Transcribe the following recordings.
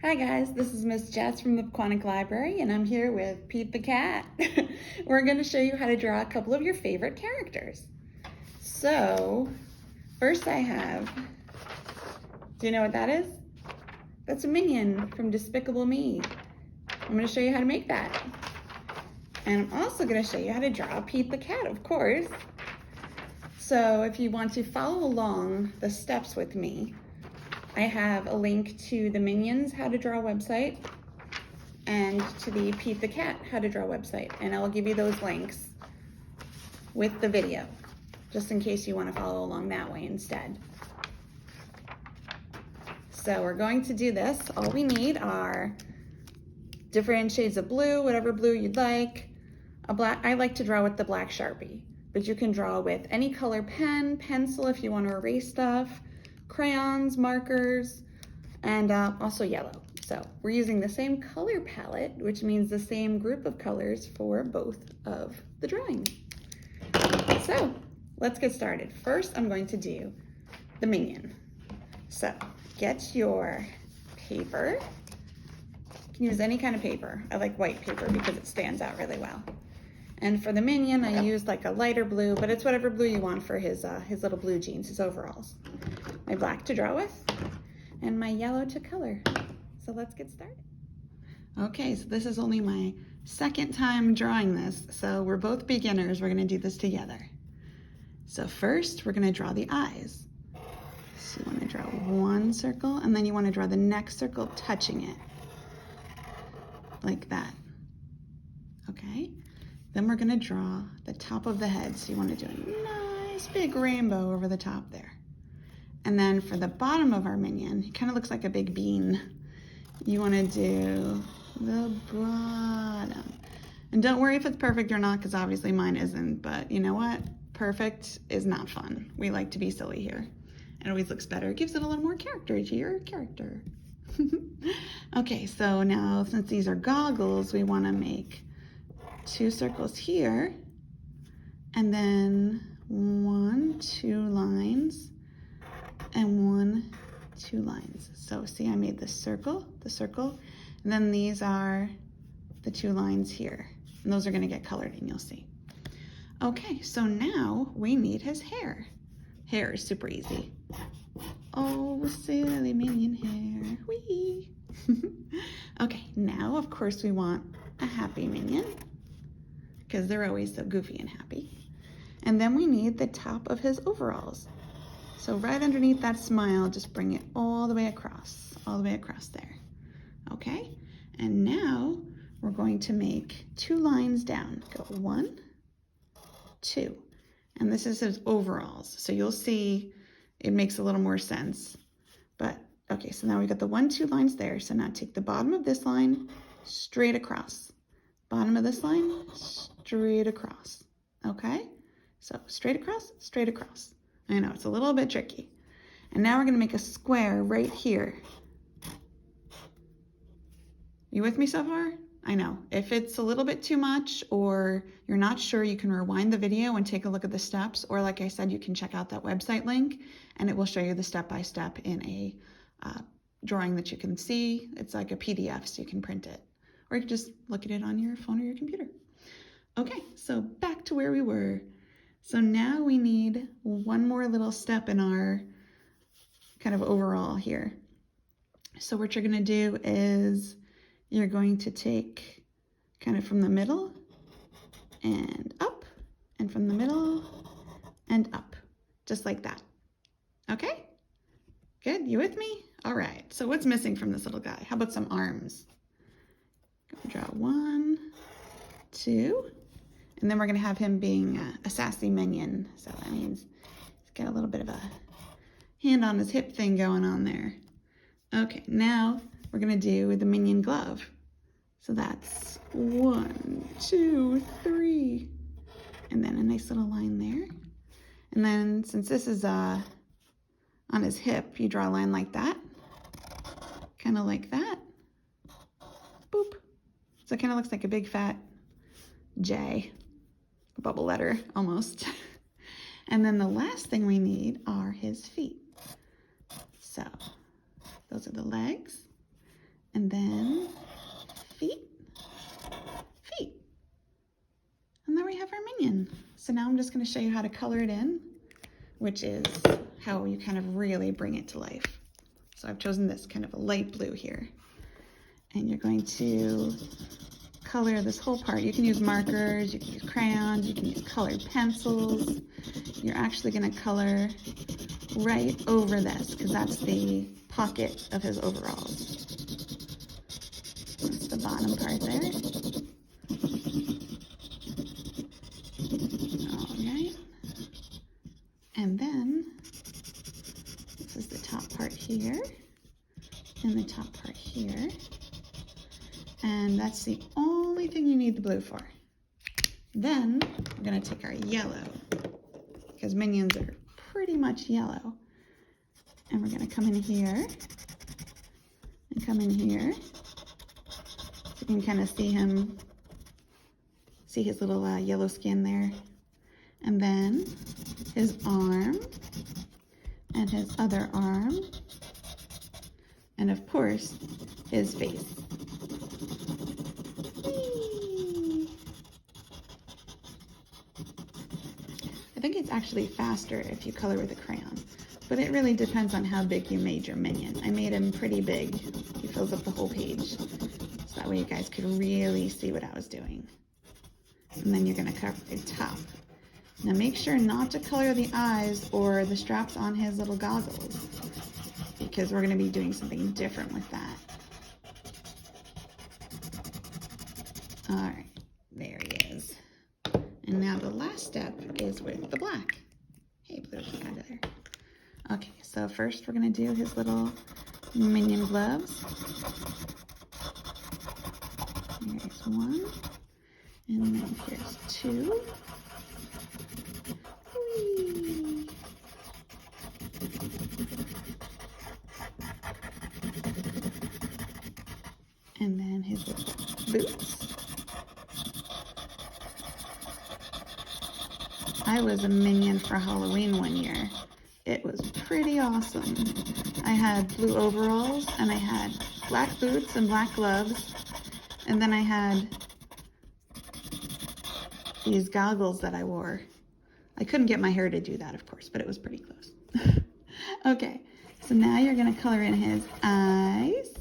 Hi guys, this is Miss Jess from the Quantic Library and I'm here with Pete the cat. We're going to show you how to draw a couple of your favorite characters. So, first I have, do you know what that is? That's a Minion from Despicable Me. I'm going to show you how to make that. And I'm also going to show you how to draw Pete the cat, of course. So if you want to follow along the steps with me, I have a link to the Minions How to Draw website and to the Pete the Cat How to Draw website. And I'll give you those links with the video, just in case you want to follow along that way instead. So we're going to do this. All we need are different shades of blue, whatever blue you'd like. I like to draw with the black Sharpie, but you can draw with any color pen, pencil if you want to erase stuff, crayons, markers, and also yellow. So we're using the same color palette, which means the same group of colors for both of the drawings. So let's get started. First, I'm going to do the Minion. So get your paper. You can use any kind of paper. I like white paper because it stands out really well. And for the Minion, I used like a lighter blue, but it's whatever blue you want for his little blue jeans, his overalls. My black to draw with, and my yellow to color. So let's get started. Okay, so this is only my second time drawing this, so we're both beginners. We're gonna do this together. So first, we're gonna draw the eyes. So you wanna draw one circle, and then you wanna draw the next circle touching it, like that, okay? Then we're gonna draw the top of the head. So you wanna do a nice big rainbow over the top there. And then for the bottom of our Minion, it kind of looks like a big bean. You want to do the bottom. And don't worry if it's perfect or not, because obviously mine isn't, but you know what? Perfect is not fun. We like to be silly here. It always looks better. It gives it a little more character to your character. Okay, so now since these are goggles, we want to make 2 circles here, and then 1, 2 lines, and 1, 2 lines. So see, I made the circle, and then these are the 2 lines here. And those are gonna get colored in, you'll see. Okay, so now we need his hair. Hair is super easy. Oh, silly Minion hair, whee! Okay, now of course we want a happy Minion, because they're always so goofy and happy. And then we need the top of his overalls. So right underneath that smile, just bring it all the way across there, okay? And now we're going to make 2 lines down. Go 1, 2, and this is his overalls. So you'll see it makes a little more sense. But okay, so now we got the 1, 2 lines there. So now take the bottom of this line straight across. Bottom of this line, straight across, okay? So straight across, straight across. I know, it's a little bit tricky. And now we're gonna make a square right here. You with me so far? I know, if it's a little bit too much or you're not sure, you can rewind the video and take a look at the steps, or like I said, you can check out that website link and it will show you the step-by-step in a drawing that you can see. It's like a PDF, so you can print it. Or you can just look at it on your phone or your computer. Okay, so back to where we were. So now we need one more little step in our kind of overall here. So what you're gonna do is you're going to take kind of from the middle and up, and from the middle and up, just like that. Okay, good, you with me? All right, so what's missing from this little guy? How about some arms? Draw 1, 2, and then we're gonna have him being a sassy Minion. So that means he's got a little bit of a hand on his hip thing going on there. Okay, now we're gonna do the Minion Glove. So that's 1, 2, 3, and then a nice little line there. And then since this is on his hip, you draw a line like that, kind of like that, boop. So it kind of looks like a big fat J, a bubble letter almost. And then the last thing we need are his feet. So those are the legs. And I'm just going to show you how to color it in, which is how you kind of really bring it to life. So I've chosen this kind of a light blue here. And you're going to color this whole part. You can use markers, you can use crayons, you can use colored pencils. You're actually going to color right over this because that's the pocket of his overalls. That's the bottom part there. All right. And then this is the top part here and the top part here. And that's the only thing you need the blue for. Then we're going to take our yellow, because minions are pretty much yellow. And we're going to come in here and come in here. So you can kind of see him, see his little yellow skin there. And then his arm and his other arm. And of course, his face. I think it's actually faster if you color with a crayon, but it really depends on how big you made your minion. I made him pretty big. He fills up the whole page, so that way you guys could really see what I was doing. And then you're going to cover the top. Now make sure not to color the eyes or the straps on his little goggles, because we're going to be doing something different with that. All right, there he is. And now the last step is with the black. Hey, Blue, get out of there. Okay, so first we're gonna do his little minion gloves. Here's one, and then here's two. Whee! And then his little boots. I was a minion for Halloween one year. It was pretty awesome. I had blue overalls, and I had black boots and black gloves, and then I had these goggles that I wore. I couldn't get my hair to do that, of course, but it was pretty close. Okay, so now you're gonna color in his eyes.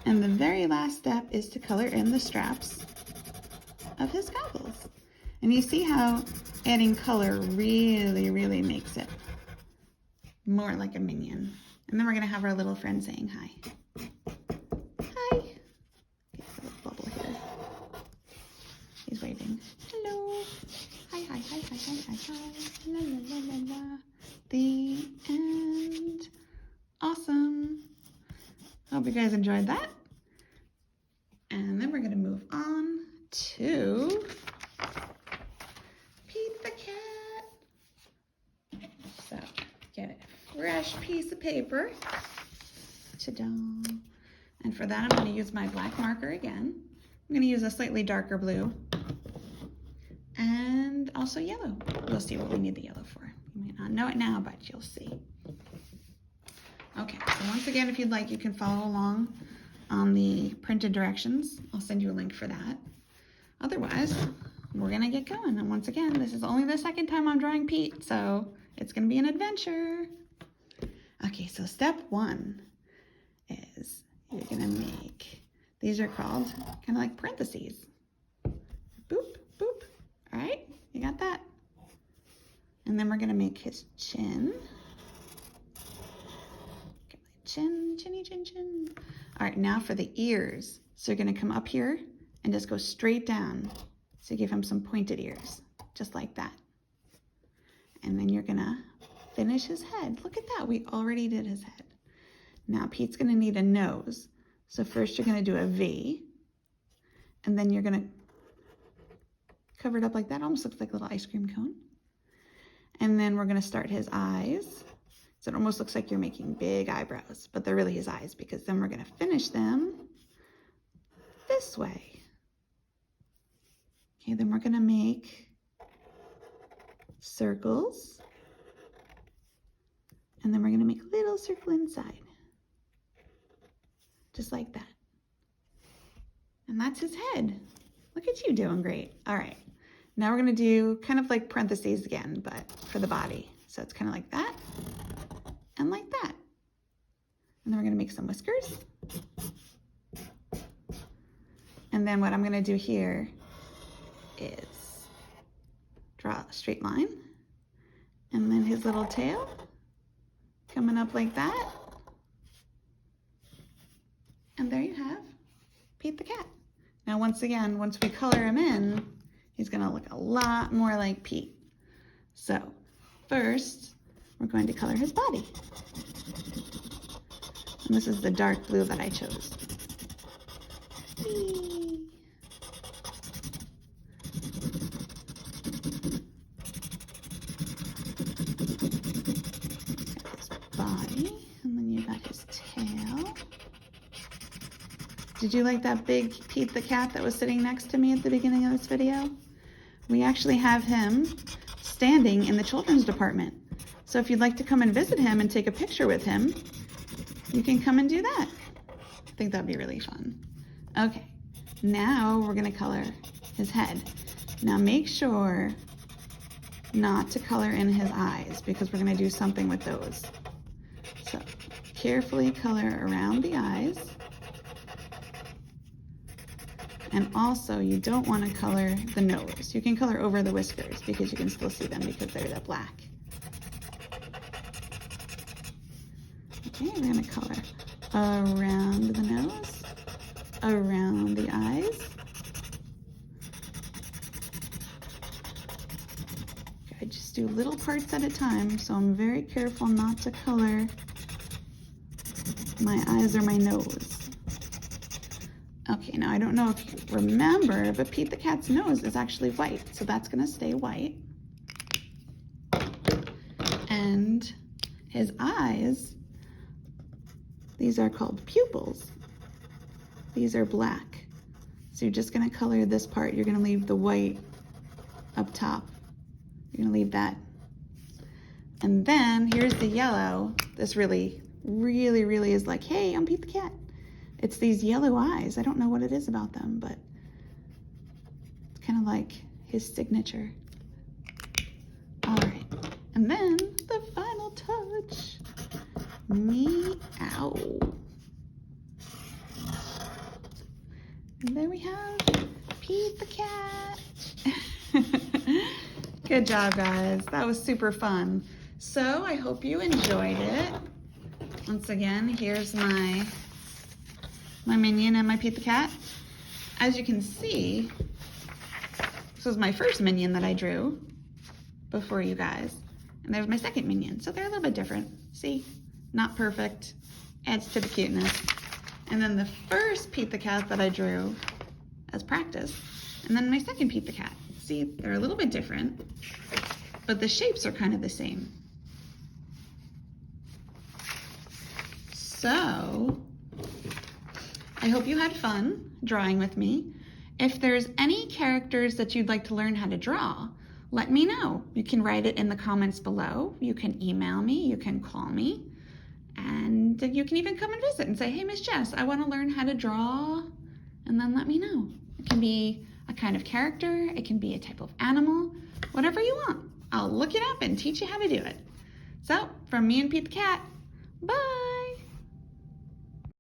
And the very last step is to color in the straps of his goggles. And you see how adding color really, really makes it more like a minion. And then we're gonna have our little friend saying hi. Hi. Okay, a little bubble here. He's waving. Hello. Hi, hi, hi, hi, hi, hi, hi. La, la, la, la, la. The end. Awesome. Hope you guys enjoyed that. And then we're gonna move on to So get a fresh piece of paper. Ta-da. And for that, I'm going to use my black marker again. I'm going to use a slightly darker blue and also yellow. We'll see what we need the yellow for. You might not know it now, but you'll see. Okay, so once again, if you'd like, you can follow along on the printed directions. I'll send you a link for that. Otherwise, we're going to get going. And once again, this is only the second time I'm drawing Pete, so it's going to be an adventure. Okay, so step one is you're going to make, these are called kind of like parentheses. Boop, boop. All right, you got that? And then we're going to make his chin. Chin, chinny, chin, chin. All right, now for the ears. So you're going to come up here and just go straight down. So give him some pointed ears, just like that. And then you're gonna finish his head. Look at that, we already did his head. Now Pete's gonna need a nose. So first you're gonna do a V, and then you're gonna cover it up like that. Almost looks like a little ice cream cone. And then we're gonna start his eyes. So it almost looks like you're making big eyebrows, but they're really his eyes, because then we're gonna finish them this way. Okay, then we're gonna make circles, and then we're gonna make a little circle inside, just like that. And that's his head. Look at you doing great. All right, Now we're gonna do kind of like parentheses again, but for the body. So it's kind of like that and like that. And then we're gonna make some whiskers. And then what I'm gonna do here is draw a straight line. And then his little tail coming up like that. And there you have Pete the cat. Now once again, once we color him in, he's gonna look a lot more like Pete. So first, we're going to color his body. And this is the dark blue that I chose. Whee! Got his body, and then you got his tail. Did you like that big Pete the cat that was sitting next to me at the beginning of this video? We actually have him standing in the children's department. So if you'd like to come and visit him and take a picture with him, you can come and do that. I think that'd be really fun. Okay, now we're gonna color his head. Now make sure not to color in his eyes because we're gonna do something with those. So carefully color around the eyes. And also you don't wanna color the nose. You can color over the whiskers because you can still see them because they're that black. Okay, we're gonna color around the nose, around the eyes. I just do little parts at a time, so I'm very careful not to color my eyes or my nose. Okay, now I don't know if you remember, but Pete the cat's nose is actually white, so that's gonna stay white. And his eyes, these are called pupils. These are black. So you're just gonna color this part. You're gonna leave the white up top. You're gonna leave that. And then here's the yellow. This really is like, hey, I'm Pete the cat. It's these yellow eyes. I don't know what it is about them, but it's kind of like his signature. All right, and then the final touch. Meow. And there we have Pete the cat. Good job, guys. That was super fun. So I hope you enjoyed it. Once again, here's my Minion and my Pete the cat. As you can see, this was my first Minion that I drew before you guys. And there's my second Minion. So they're a little bit different. See? Not perfect, adds to the cuteness. And then the first Pete the cat that I drew as practice, and then my second Pete the cat. See, they're a little bit different, but the shapes are kind of the same. So, I hope you had fun drawing with me. If there's any characters that you'd like to learn how to draw, let me know. You can write it in the comments below. You can email me, you can call me. And you can even come and visit and say, hey, Miss Jess, I want to learn how to draw, and then let me know. It can be a kind of character, it can be a type of animal, whatever you want. I'll look it up and teach you how to do it. So, from me and Pete the cat, bye!